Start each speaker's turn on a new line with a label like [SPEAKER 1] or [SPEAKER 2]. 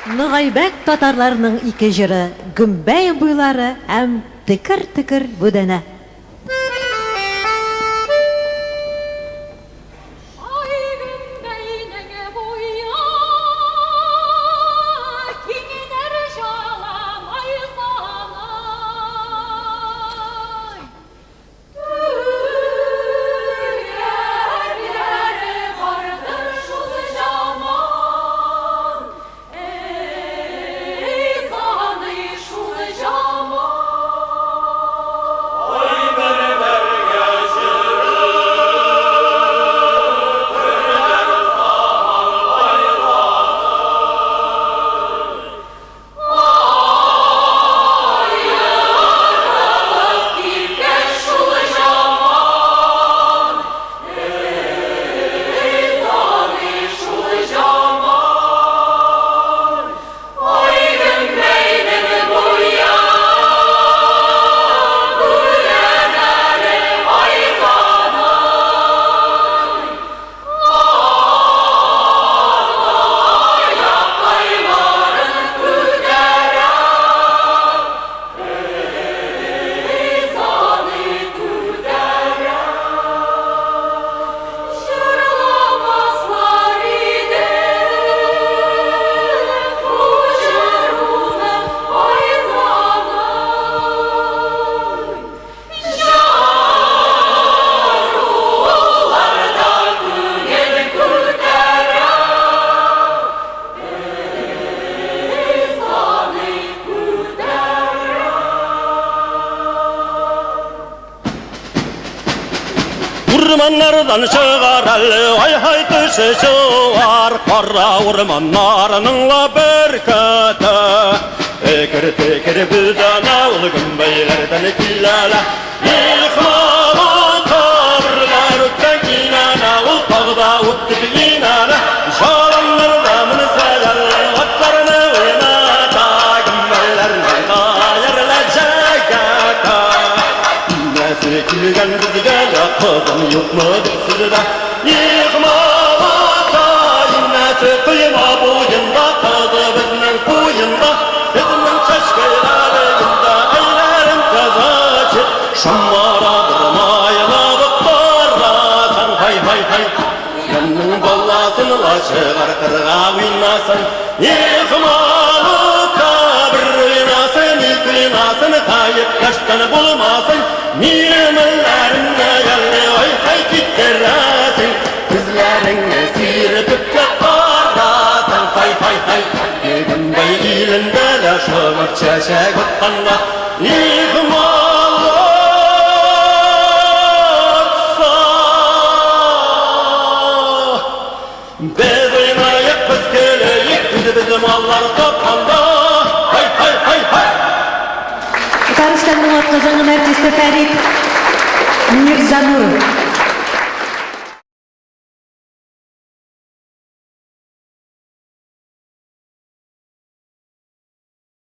[SPEAKER 1] Ныгайбәк татарларының ике җыры, Гөмбәй буйлары һәм Тикер-тикер бүдәнә.
[SPEAKER 2] Urmanlardan çıgar ay hay dışı çıvar, Kara urmanlarının la berkatı. Ekir tekir büdana ul gümbeylerden kilala, İlkmalı sabırlar üstten kinana, Ul tağda uttuk inana, Şalanlar damını sayar, Atlarını uyanata, Gümbeylerden ayarılacak aka. Nesi kilgen bizge ya kızım yok mu sizde? Yıkma sayın nesi kıyma boyunda, Kızı bizden kuyunda, Bizden çeşkelerinde eylerin kazaki. Şunlara durmayla bıklara sen hay hay hay. Yanının ballasını la çıgar kırga oynasın. Yıkmalı sabır oynasın, yıkıynasın, kayıp kaçtan bulmasın. Nimelerine geldi ay hay gittiresin, Kızlarını sirtip de arasın hay hay hay. Gümbey ilinde de şömür çeşek otkanla, Yıkmalı otsa. Biz oynayıp biz keleyik, bizim mallar topkanda, hay hay hay hay.
[SPEAKER 1] Татарстанның атказанган артисты Фәрит Мирзануров.